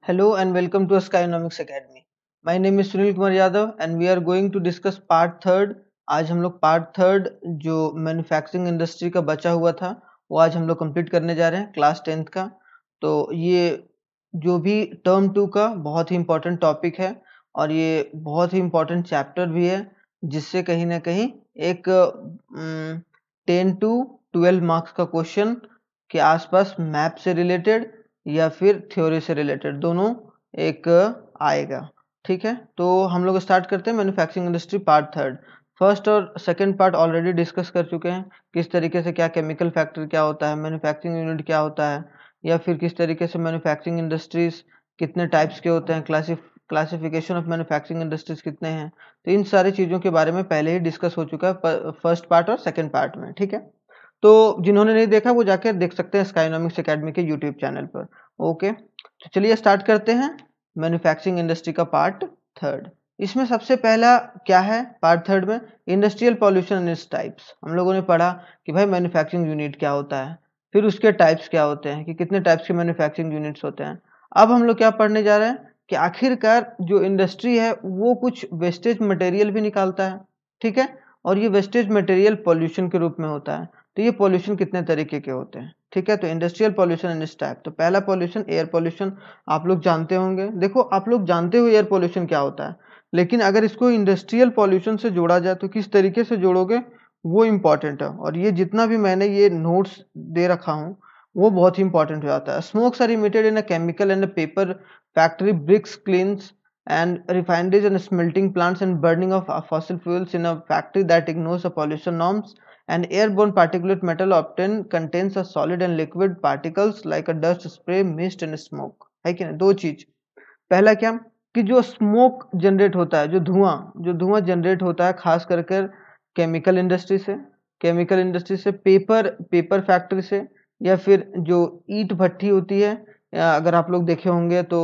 Hello and welcome to Skynomics Academy. My name is Sunil Kumar Yadav and we are going to discuss part third. आज हम लोग part third जो manufacturing industry का बचा हुआ था वो आज हम लोग कंप्लीट करने जा रहे हैं क्लास 10th का। तो ये जो भी टर्म 2 का बहुत ही इम्पोर्टेंट टॉपिक है और ये बहुत ही इम्पोर्टेंट चैप्टर भी है जिससे कहीं ना कहीं एक 10 to 12 मार्क्स का क्वेश्चन के आसपास मैप से रिलेटेड या फिर थ्योरी से रिलेटेड दोनों एक आएगा। ठीक है, तो हम लोग स्टार्ट करते हैं manufacturing industry part third. First और सेकंड पार्ट ऑलरेडी डिस्कस कर चुके हैं, किस तरीके से क्या केमिकल फैक्ट्री क्या होता है, मैन्युफैक्चरिंग यूनिट क्या होता है, या फिर किस तरीके से मैन्युफैक्चरिंग इंडस्ट्रीज कितने टाइप्स के होते हैं, क्लासिफिकेशन ऑफ मैन्युफैक्चरिंग इंडस्ट्रीज कितने हैं। तो इन सारी चीज़ों के बारे में पहले ही डिस्कस हो चुका है फर्स्ट पार्ट और सेकेंड पार्ट में। ठीक है, तो जिन्होंने नहीं देखा वो जाकर देख सकते हैं स्काइनॉमिक्स एकेडमी के यूट्यूब चैनल पर। ओके, तो चलिए स्टार्ट करते हैं मैन्युफैक्चरिंग इंडस्ट्री का पार्ट थर्ड। इसमें सबसे पहला क्या है पार्ट थर्ड में, industrial pollution and its types. हम लोगों ने पढ़ा कि भाई मैन्युफैक्चरिंग यूनिट क्या होता है, फिर उसके टाइप्स क्या होते हैं कि कितने टाइप्स के मैन्युफैक्चरिंग यूनिट्स होते हैं। अब हम लोग क्या पढ़ने जा रहे हैं कि आखिरकार जो इंडस्ट्री है वो कुछ वेस्टेज मटेरियल भी निकालता है। ठीक है, और ये वेस्टेज मटेरियल पॉल्यूशन के रूप में होता है। तो ये पॉल्यूशन कितने तरीके के होते हैं। ठीक है, तो इंडस्ट्रियल पॉल्यूशन इन इस टाइप। तो पहला पॉल्यूशन एयर पॉल्यूशन, आप लोग जानते होंगे। देखो आप लोग जानते हो एयर पॉल्यूशन क्या होता है, लेकिन अगर इसको इंडस्ट्रियल पॉल्यूशन से जोड़ा जाए तो किस तरीके से जोड़ोगे वो इम्पॉर्टेंट है। और ये जितना भी मैंने ये नोट्स दे रखा हूँ वो बहुत ही इंपॉर्टेंट हो जाता है। Smokes are emitted in a chemical and paper factory, bricks kilns and refineries and smelting plants and burning of fossil fuels in a factory that ignores the pollution norms, and airborne particulate matter often contains a solid and liquid particles like a dust, spray, mist and smoke। है कि नहीं? दो चीज, पहला क्या कि जो smoke generate होता है, जो धुआं जनरेट होता है खास करके केमिकल इंडस्ट्री से पेपर फैक्ट्री से, या फिर जो ईंट भट्ठी होती है, अगर आप लोग देखे होंगे तो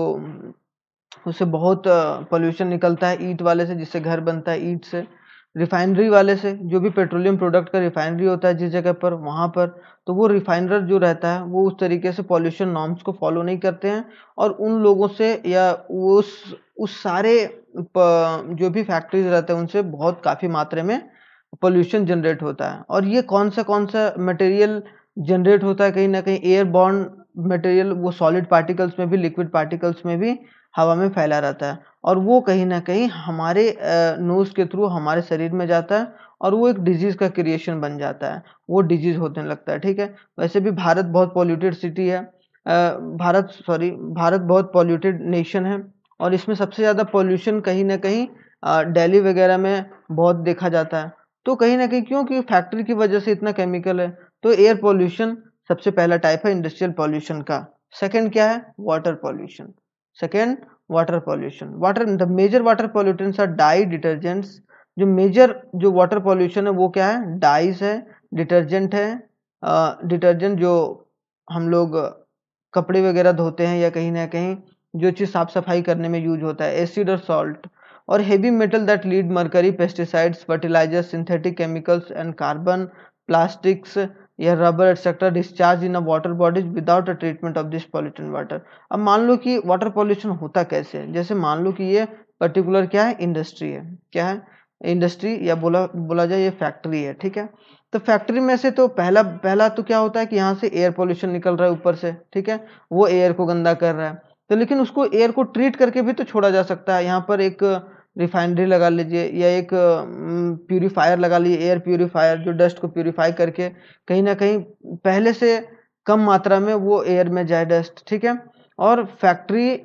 उससे बहुत पोल्यूशन निकलता है ईंट वाले से, जिससे घर बनता है ईंट से। रिफाइनरी वाले से, जो भी पेट्रोलियम प्रोडक्ट का रिफाइनरी होता है जिस जगह पर, वहाँ पर तो वो रिफाइनर जो रहता है वो उस तरीके से पॉल्यूशन नॉर्म्स को फॉलो नहीं करते हैं, और उन लोगों से या उस सारे जो भी फैक्ट्रीज रहते हैं उनसे बहुत काफ़ी मात्रा में पोल्यूशन जनरेट होता है। और ये कौन सा मटेरियल जनरेट होता है, कहीं ना कहीं एयरबॉर्न मटेरियल, वो सॉलिड पार्टिकल्स में भी लिक्विड पार्टिकल्स में भी हवा में फैला रहता है, और वो कहीं ना कहीं हमारे नोज के थ्रू हमारे शरीर में जाता है और वो एक डिजीज का क्रिएशन बन जाता है, वो डिजीज होने लगता है। ठीक है, वैसे भी भारत बहुत पॉल्यूटेड सिटी है, भारत बहुत पॉल्यूटेड नेशन है, और इसमें सबसे ज़्यादा पॉल्यूशन कहीं ना कहीं दिल्ली वगैरह में बहुत देखा जाता है। तो कहीं ना कहीं क्योंकि फैक्ट्री की वजह से इतना केमिकल है, तो एयर पॉल्यूशन सबसे पहला टाइप है इंडस्ट्रियल पॉल्यूशन का। सेकंड क्या है, water pollution. Second, water pollution. The major water pollutants are dye, detergents. जो मेजर जो वाटर पॉल्यूशन है वो क्या है, डाइस है, डिटर्जेंट है। डिटर्जेंट जो हम लोग कपड़े वगैरह धोते हैं या कहीं ना कहीं जो चीज़ साफ सफाई करने में यूज होता है, एसिड और सॉल्ट। और heavy metal that lead mercury, pesticides, fertilisers, synthetic chemicals and carbon, plastics या rubber etcetera discharge in a water bodies without a treatment of this pollutant water. अब मान लो कि वाटर पॉल्यूशन होता कैसे है, जैसे मान लो कि ये पर्टिकुलर क्या है, इंडस्ट्री है। क्या है, इंडस्ट्री, या बोला जाए ये फैक्ट्री है। ठीक है, तो फैक्ट्री में से तो पहला पहला तो क्या होता है कि यहाँ से एयर पॉल्यूशन निकल रहा है ऊपर से। ठीक है, वो एयर को गंदा कर रहा है, तो लेकिन उसको एयर को ट्रीट करके भी तो छोड़ा जा सकता है। यहाँ पर एक रिफाइनरी लगा लीजिए या एक प्यूरीफायर लगा लीजिए, एयर प्यूरीफायर, जो डस्ट को प्यूरीफाई करके कहीं ना कहीं पहले से कम मात्रा में वो एयर में जाए डस्ट। ठीक है, और फैक्ट्री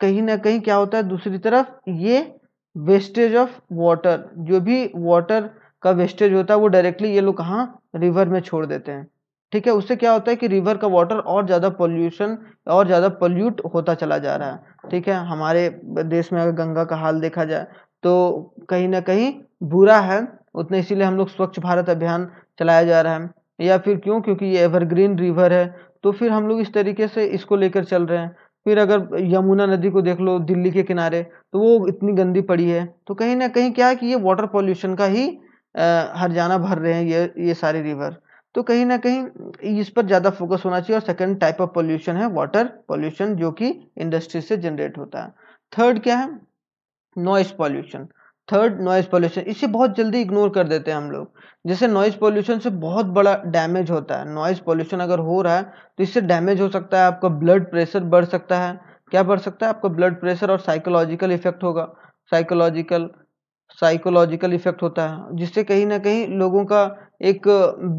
कहीं ना कहीं क्या होता है, दूसरी तरफ ये वेस्टेज ऑफ वाटर, जो भी वाटर का वेस्टेज होता है वो डायरेक्टली ये लोग कहाँ, रिवर में छोड़ देते हैं। ठीक है, उससे क्या होता है कि रिवर का वाटर और ज़्यादा पोल्यूशन और ज़्यादा पोल्यूट होता चला जा रहा है। ठीक है, हमारे देश में अगर गंगा का हाल देखा जाए तो कहीं ना कहीं बुरा है उतने, इसीलिए हम लोग स्वच्छ भारत अभियान चलाया जा रहा है। या फिर क्यों, क्योंकि ये एवरग्रीन रिवर है, तो फिर हम लोग इस तरीके से इसको लेकर चल रहे हैं। फिर अगर यमुना नदी को देख लो दिल्ली के किनारे, तो वो इतनी गंदी पड़ी है, तो कहीं ना कहीं क्या है कि ये वाटर पॉल्यूशन का ही हर्जाना भर रहे हैं ये सारे रिवर। तो कहीं ना कहीं इस पर ज़्यादा फोकस होना चाहिए। और सेकंड टाइप ऑफ पोल्यूशन है वाटर पोल्यूशन, जो कि इंडस्ट्री से जनरेट होता है। थर्ड क्या है? Noise pollution. Third noise pollution, इसे बहुत जल्दी इग्नोर कर देते हैं हम लोग। जैसे नॉइस पॉल्यूशन से बहुत बड़ा डैमेज होता है। नॉइस पॉल्यूशन अगर हो रहा है तो इससे डैमेज हो सकता है, आपका ब्लड प्रेशर बढ़ सकता है। क्या बढ़ सकता है? आपका ब्लड प्रेशर, और साइकोलॉजिकल इफेक्ट होगा। साइकोलॉजिकल साइकोलॉजिकल इफेक्ट होता है, जिससे कहीं ना कहीं लोगों का एक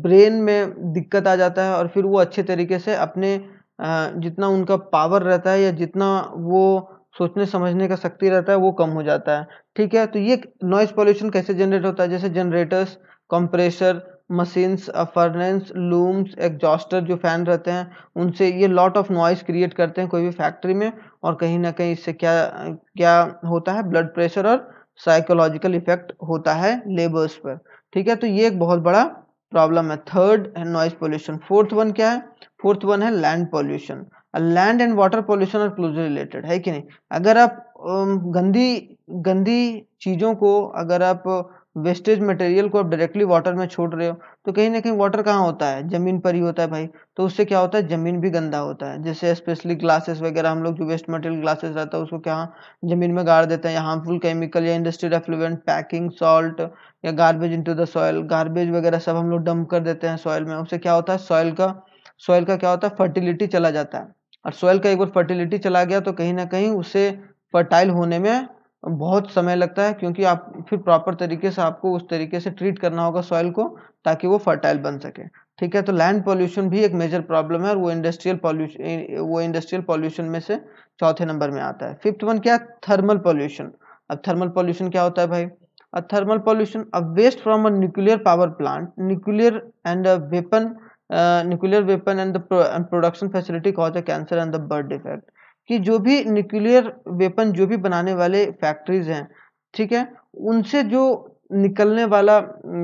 ब्रेन में दिक्कत आ जाता है, और फिर वो अच्छे तरीके से अपने जितना उनका पावर रहता है या जितना वो सोचने समझने का शक्ति रहता है वो कम हो जाता है। ठीक है, तो ये नॉइज पॉल्यूशन कैसे जनरेट होता है? जैसे generators, compressor machines, furnace, looms, exhauster जो फैन रहते हैं, उनसे ये लॉट ऑफ नॉइज क्रिएट करते हैं कोई भी फैक्ट्री में। और कहीं ना कहीं इससे क्या क्या होता है? ब्लड प्रेशर और साइकोलॉजिकल इफेक्ट होता है लेबर्स पर। ठीक है, तो ये एक बहुत बड़ा प्रॉब्लम है। थर्ड है नॉइज पोल्यूशन। फोर्थ वन क्या है? फोर्थ वन है land pollution. Land and water pollution are closely related, है कि नहीं? अगर आप गंदी गंदी चीजों को, अगर आप वेस्टेज मटेरियल को आप डायरेक्टली वाटर में छोड़ रहे हो, तो कहीं ना कहीं वाटर कहाँ होता है? जमीन पर ही होता है भाई। तो उससे क्या होता है? जमीन भी गंदा होता है। जैसे स्पेशली ग्लासेस वगैरह, हम लोग जो वेस्ट मटेरियल ग्लासेस रहता है उसको क्या जमीन में गाड़ देते हैं, या हार्मफुल केमिकल या इंडस्ट्रियल एफ्लुएंट, पैकिंग, सॉल्ट या garbage into the soil, garbage वगैरह सब हम लोग डंप कर देते हैं सॉइल में। उससे क्या होता है? सॉइल का क्या होता है? फर्टिलिटी चला जाता है। और सॉइल का एक बार फर्टिलिटी चला गया तो कहीं ना कहीं उसे फर्टाइल होने में बहुत समय लगता है, क्योंकि आप फिर प्रॉपर तरीके से आपको उस तरीके से ट्रीट करना होगा सॉइल को, ताकि वो फर्टाइल बन सके। ठीक है, तो लैंड पॉल्यूशन भी एक मेजर प्रॉब्लम है, और वो इंडस्ट्रियल पॉल्यूशन में से चौथे नंबर में आता है। फिफ्थ वन क्या? Thermal pollution. अब थर्मल पॉल्यूशन क्या होता है भाई? A thermal pollution, a waste from a nuclear power plant, nuclear weapon and and production facility cause a cancer and the birth defect। कि जो भी न्यूक्लियर वेपन जो भी बनाने वाले फैक्ट्रीज हैं, ठीक है, उनसे जो निकलने वाला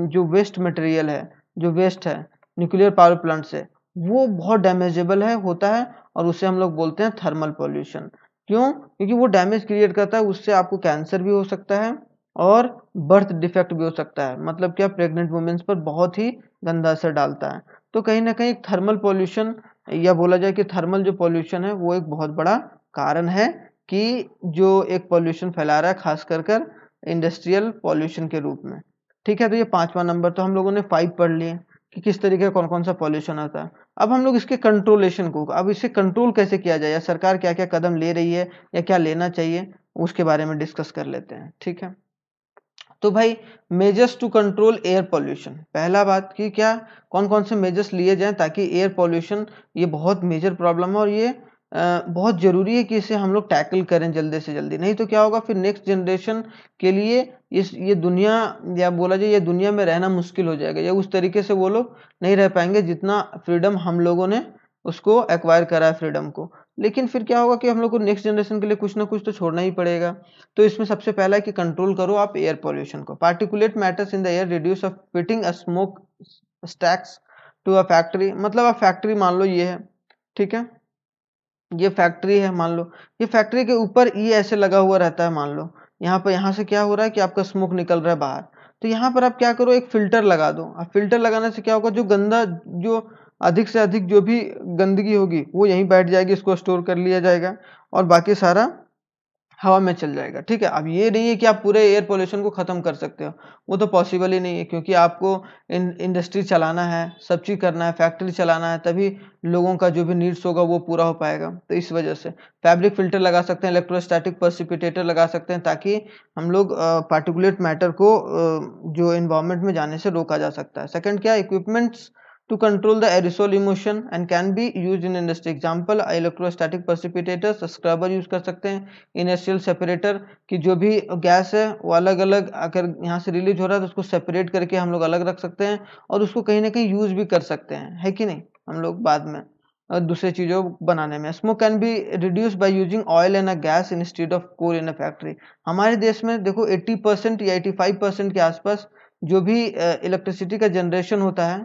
जो वेस्ट मटेरियल है, जो वेस्ट है न्यूक्लियर पावर प्लांट से, वो बहुत डैमेजेबल है, होता है, और उसे हम लोग बोलते हैं थर्मल पॉल्यूशन। क्यों? क्योंकि वो डैमेज क्रिएट करता है, उससे आपको कैंसर भी हो सकता है और बर्थ डिफेक्ट भी हो सकता है। मतलब क्या? प्रेग्नेंट वुमेन्स पर बहुत ही गंदा असर डालता है। तो कहीं ना कहीं थर्मल पॉल्यूशन, या बोला जाए कि थर्मल जो पॉल्यूशन है वो एक बहुत बड़ा कारण है कि जो एक पॉल्यूशन फैला रहा है, खास कर इंडस्ट्रियल पॉल्यूशन के रूप में। ठीक है, तो ये पांचवा नंबर। तो हम लोगों ने 5 पढ़ लिए कि किस तरीके का कौन कौन सा पॉल्यूशन आता है। अब हम लोग इसके कंट्रोलेशन को, अब इसे कंट्रोल कैसे किया जाए, या सरकार क्या क्या कदम ले रही है या क्या लेना चाहिए, उसके बारे में डिस्कस कर लेते हैं। ठीक है, तो भाई measures to control air pollution, पहला बात कि क्या कौन कौन से मेजर्स लिए जाएं ताकि एयर पॉल्यूशन, ये बहुत मेजर प्रॉब्लम है, और ये बहुत जरूरी है कि इसे हम लोग टैकल करें जल्दी से जल्दी। नहीं तो क्या होगा, फिर नेक्स्ट जनरेशन के लिए ये दुनिया, या बोला जाए ये दुनिया में रहना मुश्किल हो जाएगा, या उस तरीके से वो लोग नहीं रह पाएंगे जितना फ्रीडम हम लोगों ने उसको एक्वायर करा है, फ्रीडम को। लेकिन फिर क्या होगा कि हम लोग को नेक्स्ट जनरेशन के लिए कुछ ना कुछ तो छोड़ना ही पड़ेगा। तो इसमें सबसे पहला है कि कंट्रोल करो आप एयर पॉल्यूशन को। Particulate matters in the air reduce of fitting a smoke stacks to a factory. मतलब आप फैक्ट्री मान लो ये है, ठीक है, ये फैक्ट्री है मान लो, ये फैक्ट्री के ऊपर ये ऐसे लगा हुआ रहता है मान लो। यहाँ से क्या हो रहा है कि आपका स्मोक निकल रहा है बाहर। तो यहाँ पर आप क्या करो, एक फिल्टर लगा दो। अब फिल्टर लगाने से क्या होगा, जो गंदा, जो अधिक से अधिक जो भी गंदगी होगी वो यहीं बैठ जाएगी, इसको स्टोर कर लिया जाएगा, और बाकी सारा हवा में चल जाएगा। ठीक है, अब ये नहीं है कि आप पूरे एयर पोल्यूशन को खत्म कर सकते हो, वो तो पॉसिबल ही नहीं है, क्योंकि आपको इंडस्ट्री चलाना है, सब चीज करना है, फैक्ट्री चलाना है, तभी लोगों का जो भी नीड्स होगा वो पूरा हो पाएगा। तो इस वजह से फैब्रिक फिल्टर लगा सकते हैं, इलेक्ट्रोस्टैटिक प्रेसिपिटेटर लगा सकते हैं, ताकि हम लोग पार्टिकुलेट मैटर को जो इन्वायरमेंट में जाने से रोका जा सकता है। सेकंड क्या, equipments to control the aerosol emission and can be used in industry। Example electrostatic precipitators, scrubber use कर सकते हैं, इनर्शियल सेपरेटर, कि जो भी गैस है वो अलग अलग अगर यहाँ से रिलीज हो रहा है तो उसको सेपरेट करके हम लोग अलग रख सकते हैं, और उसको कहीं ना कहीं यूज भी कर सकते हैं, है कि नहीं, हम लोग बाद में दूसरे चीजों बनाने में। Smoke can be reduce by using oil and a gas instead of coal in a factory. हमारे देश में देखो 80% या 85% के आसपास जो भी इलेक्ट्रिसिटी का जनरेशन होता है,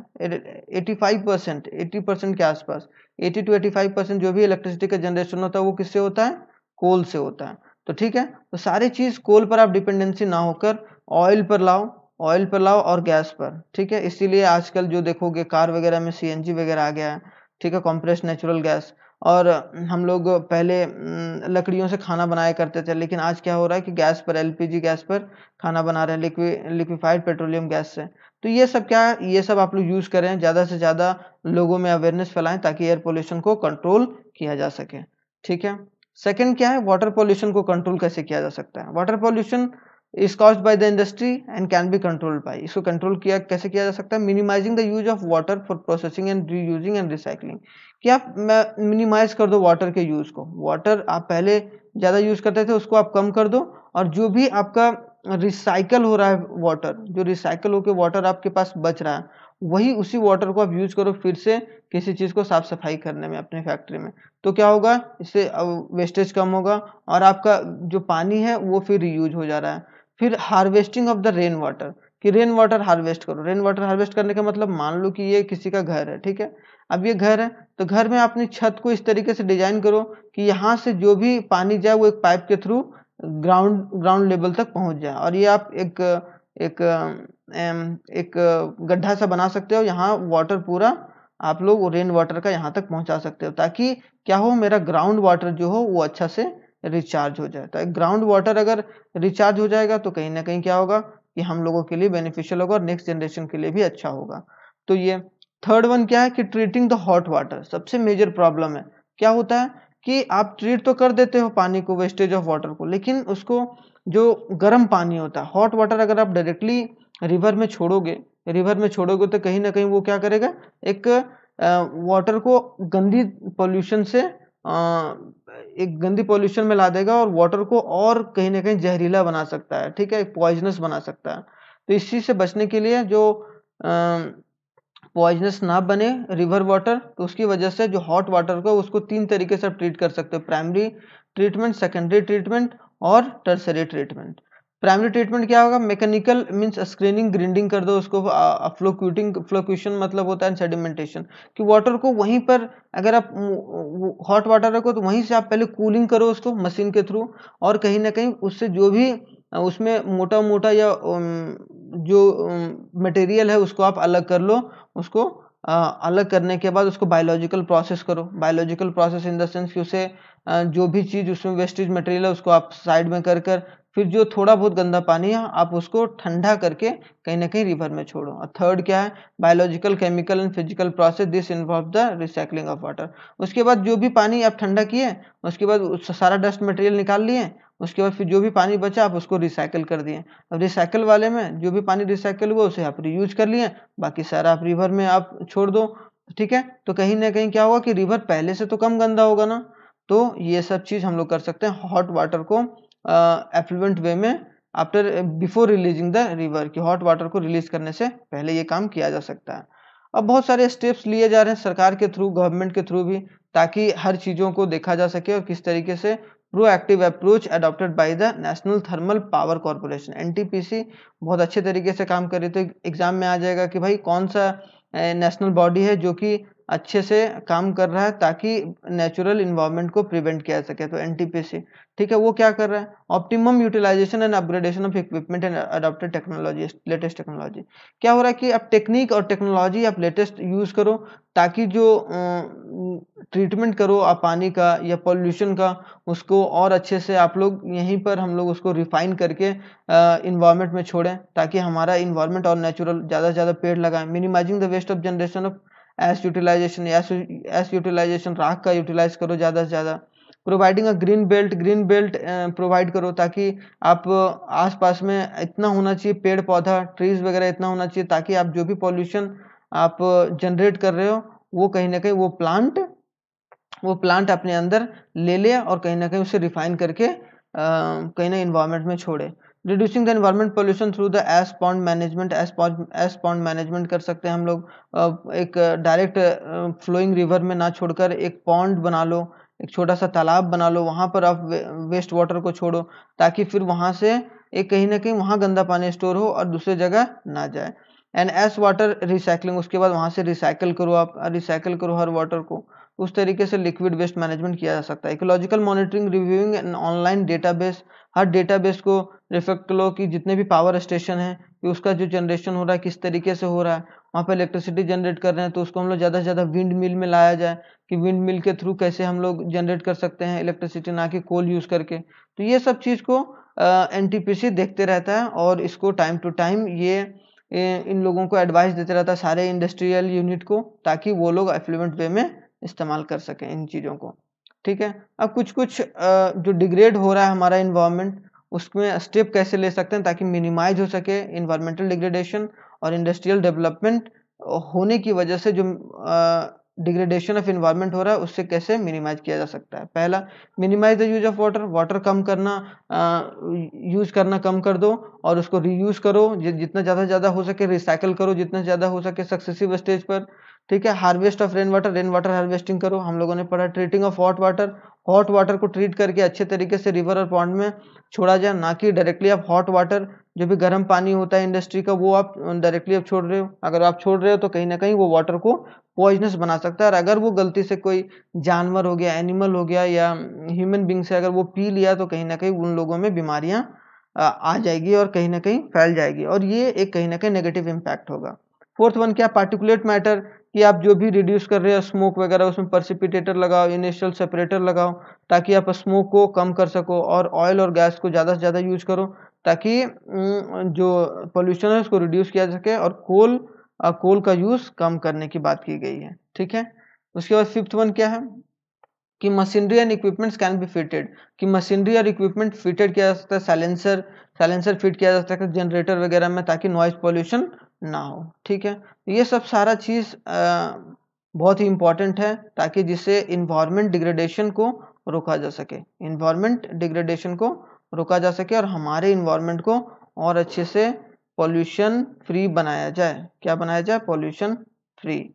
80% के आसपास, 80 to 85% जो भी इलेक्ट्रिसिटी का जनरेशन होता है वो किससे होता है? कोल से होता है। तो ठीक है, तो सारी चीज कोल पर आप डिपेंडेंसी ना होकर ऑयल पर लाओ, ऑयल पर लाओ और गैस पर, ठीक है। इसीलिए आजकल जो देखोगे कार वगैरह में सीएनजी वगैरह आ गया है, ठीक है, कंप्रेस्ड नेचुरल गैस। और हम लोग पहले लकड़ियों से खाना बनाया करते थे, लेकिन आज क्या हो रहा है कि गैस पर, एलपीजी गैस पर खाना बना रहे हैं, लिक्विफाइड पेट्रोलियम गैस से। तो ये सब क्या है, ये सब आप लोग यूज़ करें, ज़्यादा से ज़्यादा लोगों में अवेयरनेस फैलाएं ताकि एयर पोल्यूशन को कंट्रोल किया जा सके, ठीक है। सेकंड क्या है, वाटर पोल्यूशन को कंट्रोल कैसे किया जा सकता है। Water pollution is caused by the industry and can be controlled by, इसको कंट्रोल किया कैसे किया जा सकता है, minimising the use of water for processing and reusing and recycling. कि आप मिनिमाइज कर दो वाटर के यूज को, वाटर आप पहले ज़्यादा यूज करते थे उसको आप कम कर दो, और जो भी आपका रिसाइकल हो रहा है वाटर, जो रिसाइकल होकर वाटर आपके पास बच रहा है, वही उसी वाटर को आप यूज करो फिर से किसी चीज़ को साफ सफाई करने में अपने फैक्ट्री में। तो क्या होगा, इससे वेस्टेज कम होगा और आपका जो पानी है वो फिर रीयूज हो जा रहा है। फिर harvesting of the rain water, कि रेन वाटर हार्वेस्ट करो। रेन वाटर हार्वेस्ट करने का मतलब, मान लो कि ये किसी का घर है, ठीक है। अब ये घर है तो घर में अपनी छत को इस तरीके से डिजाइन करो कि यहाँ से जो भी पानी जाए वो एक पाइप के थ्रू ग्राउंड लेवल तक पहुंच जाए। और ये आप एक एक एक गड्ढा सा बना सकते हो, यहाँ वाटर पूरा आप लोग रेन वाटर का यहाँ तक पहुंचा सकते हो, ताकि क्या हो, मेरा ग्राउंड वाटर जो हो वो अच्छा से रिचार्ज हो जाए। तो ग्राउंड वाटर अगर रिचार्ज हो जाएगा तो कहीं ना कहीं क्या होगा कि हम लोगों के लिए बेनिफिशियल होगा और नेक्स्ट जनरेशन के लिए भी अच्छा होगा। तो ये थर्ड वन क्या है कि ट्रीटिंग द हॉट वाटर, सबसे मेजर प्रॉब्लम है। क्या होता है कि आप ट्रीट तो कर देते हो पानी को, वेस्टेज ऑफ वाटर को, लेकिन उसको जो गर्म पानी होता है, हॉट वाटर अगर आप डायरेक्टली रिवर में छोड़ोगे तो कहीं ना कहीं वो क्या करेगा, एक वाटर को गंदी पोल्यूशन से एक गंदी पोल्यूशन में ला देगा और वाटर को और कहीं ना कहीं जहरीला बना सकता है, ठीक है, पॉइजनस बना सकता है। तो इस चीज से बचने के लिए जो पॉइजनस ना बने रिवर वाटर, तो उसकी वजह से जो हॉट वाटर को उसको तीन तरीके से आप ट्रीट कर सकते हो, प्राइमरी ट्रीटमेंट, सेकेंडरी ट्रीटमेंट और टर्सरी ट्रीटमेंट। प्राइमरी ट्रीटमेंट क्या होगा, मैकेनिकल मींस स्क्रीनिंग, ग्रिंडिंग कर दो उसको, फ्लोक्यूशन मतलब होता है सेडिमेंटेशन, कि वाटर को वहीं पर अगर आप हॉट वाटर रखो तो वहीं से आप पहले कूलिंग करो उसको मशीन के थ्रू, और कहीं ना कहीं उससे जो भी उसमें मोटा मोटा या जो मटेरियल है उसको आप अलग कर लो। उसको अलग करने के बाद उसको बायोलॉजिकल प्रोसेस करो, biological process in the sense कि उसे जो भी चीज़ उसमें वेस्टेज मटेरियल है उसको आप साइड में कर फिर जो थोड़ा बहुत गंदा पानी है आप उसको ठंडा करके कहीं ना कहीं रिवर में छोड़ो। और थर्ड क्या है, biological, chemical and physical process, this involve the recycling of water. उसके बाद जो भी पानी आप ठंडा किए, उसके बाद सारा डस्ट मटेरियल निकाल लिए, उसके बाद फिर जो भी पानी बचा आप उसको रिसाइकल कर दिए। अब रिसाइकल वाले में जो भी पानी रिसाइकल हुआ उसे आप रीयूज कर लिए, बाकी सारा आप रिवर में आप छोड़ दो, ठीक है। तो कहीं ना कहीं क्या होगा कि रिवर पहले से तो कम गंदा होगा ना। तो ये सब चीज हम लोग कर सकते हैं हॉट वाटर को एफ्लुएंट वे में, after before releasing the river, कि हॉट वाटर को रिलीज करने से पहले ये काम किया जा सकता है। अब बहुत सारे स्टेप्स लिए जा रहे हैं सरकार के थ्रू, गवर्नमेंट के थ्रू भी, ताकि हर चीज़ों को देखा जा सके और किस तरीके से proactive approach adopted by the national thermal power corporation, NTPC, बहुत अच्छे तरीके से काम कर रही। तो एग्जाम में आ जाएगा कि भाई कौन सा नेशनल बॉडी है जो कि अच्छे से काम कर रहा है ताकि नेचुरल इन्वायरमेंट को प्रिवेंट किया जा सके, तो एनटीपीसी, ठीक है। वो क्या कर रहा है, optimum utilisation and upgradation of equipment and adopted technology, latest technology. क्या हो रहा है कि अब टेक्निक और टेक्नोलॉजी आप लेटेस्ट यूज करो, ताकि जो ट्रीटमेंट करो आप पानी का या पॉल्यूशन का, उसको और अच्छे से आप लोग यहीं पर हम लोग उसको रिफाइन करके इन्वायरमेंट में छोड़ें, ताकि हमारा इन्वायरमेंट और नेचुरल, ज़्यादा से ज़्यादा पेड़ लगाएं। Minimising the waste of generation of ash utilisation, ash utilisation, राख का यूटिलाइज करो ज़्यादा से ज़्यादा। Providing a green belt provide करो, ताकि आप आसपास में इतना होना चाहिए पेड़ पौधा, ट्रीज वगैरह इतना होना चाहिए, ताकि आप जो भी पॉल्यूशन आप जनरेट कर रहे हो वो कहीं ना कहीं वो प्लांट अपने अंदर ले ले और कहीं ना कहीं उसे रिफाइन करके कहीं ना इन्वायरमेंट में छोड़े। Reducing the environment pollution through the S pond management, S pond management कर सकते हैं हम लोग। एक डायरेक्ट फ्लोइंग रिवर में ना छोड़कर एक पॉन्ड बना लो, एक छोटा सा तालाब बना लो, वहां पर आप वेस्ट वाटर को छोड़ो, ताकि फिर वहां से एक कहीं ना कहीं वहां गंदा पानी स्टोर हो और दूसरे जगह ना जाए। एंड एस वाटर रिसाइकलिंग, उसके बाद वहां से रिसाइकल करो, आप रिसाइकल करो हर वाटर को। उस तरीके से लिक्विड वेस्ट मैनेजमेंट किया जा सकता है। Ecological monitoring, reviewing and online database, her database को रिफेक्ट करो कि जितने भी पावर स्टेशन हैं कि उसका जो जनरेशन हो रहा है किस तरीके से हो रहा है। वहाँ पे इलेक्ट्रिसिटी जनरेट कर रहे हैं तो उसको हम लोग ज़्यादा से ज़्यादा विंड मिल में लाया जाए कि विंड मिल के थ्रू कैसे हम लोग जनरेट कर सकते हैं इलेक्ट्रिसिटी, ना कि कोल यूज़ करके। तो ये सब चीज़ को एनटीपीसी देखते रहता है और इसको टाइम टू टाइम इन लोगों को एडवाइस देते रहता है सारे इंडस्ट्रियल यूनिट को, ताकि वो लोग एफ्लुएंट वे में इस्तेमाल कर सकें इन चीज़ों को। ठीक है, अब कुछ कुछ जो डिग्रेड हो रहा है हमारा इन्वायरमेंट, उसमें स्टेप कैसे ले सकते हैं ताकि मिनिमाइज हो सके इन्वायरमेंटल डिग्रेडेशन और इंडस्ट्रियल डेवलपमेंट होने की वजह से जो डिग्रेडेशन ऑफ इन्वायरमेंट हो रहा है उससे कैसे मिनिमाइज किया जा सकता है। पहला, minimise the use of water, water कम करना, यूज करना कम कर दो और उसको रीयूज करो, जितना ज़्यादा हो सके रिसाइकल करो, जितना ज़्यादा हो सके सक्सेसिव स्टेज पर। ठीक है, harvest of rain water harvesting करो। हम लोगों ने पढ़ा ट्रीटिंग ऑफ हॉट वाटर को ट्रीट करके अच्छे तरीके से रिवर और पॉन्ड में छोड़ा जाए, ना कि डायरेक्टली आप हॉट वाटर जो भी गर्म पानी होता है इंडस्ट्री का वो आप डायरेक्टली आप छोड़ रहे हो। अगर आप छोड़ रहे हो तो कहीं ना कहीं वो वाटर को पॉइजनस बना सकता है, और अगर वो गलती से कोई जानवर हो गया, एनिमल हो गया या ह्यूमन बींग से अगर वो पी लिया तो कहीं ना कहीं उन लोगों में बीमारियां आ जाएगी और कहीं ना कहीं फैल जाएगी, और ये एक कहीं ना कहीं नेगेटिव इम्पैक्ट होगा। फोर्थ वन क्या, पार्टिकुलेट मैटर, कि आप जो भी रिड्यूस कर रहे हो स्मोक वगैरह उसमें पर्सिपिटेटर लगाओ, इनिशियल सेपरेटर लगाओ, ताकि आप स्मोक को कम कर सको, और ऑयल और गैस को ज़्यादा से ज़्यादा यूज करो ताकि जो पोल्यूशन है उसको रिड्यूस किया जा सके, और कोल का यूज कम करने की बात की गई है। ठीक है, उसके बाद फिफ्थ वन क्या है कि machinery and equipments can be fitted, कि मशीनरी और इक्विपमेंट फिटेड किया जा सकता है, साइलेंसर फिट किया जा सकता है जनरेटर वगैरह में, ताकि नॉइज पोल्यूशन ना हो। ठीक है, ये सब सारा चीज़ बहुत ही इंपॉर्टेंट है ताकि जिससे इन्वायरमेंट डिग्रेडेशन को रोका जा सके, और हमारे इन्वायरमेंट को और अच्छे से पॉल्यूशन फ्री बनाया जाए। क्या बनाया जाए? Pollution free.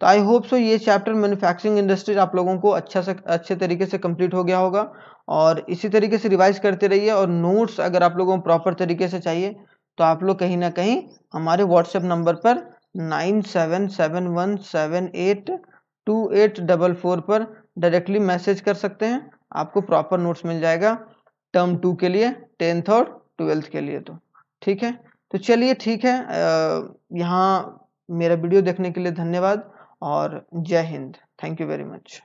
तो आई होप सो ये चैप्टर मैन्युफैक्चरिंग इंडस्ट्री आप लोगों को अच्छे तरीके से कंप्लीट हो गया होगा, और इसी तरीके से रिवाइज करते रहिए। और नोट्स अगर आप लोगों को प्रॉपर तरीके से चाहिए तो आप लोग कहीं ना कहीं हमारे व्हाट्सएप नंबर पर 9771782844 पर डायरेक्टली मैसेज कर सकते हैं, आपको प्रॉपर नोट्स मिल जाएगा टर्म 2 के लिए, 10th और 12th के लिए। तो ठीक है, तो चलिए ठीक है, यहाँ मेरा वीडियो देखने के लिए धन्यवाद और जय Hind. Thank you very much.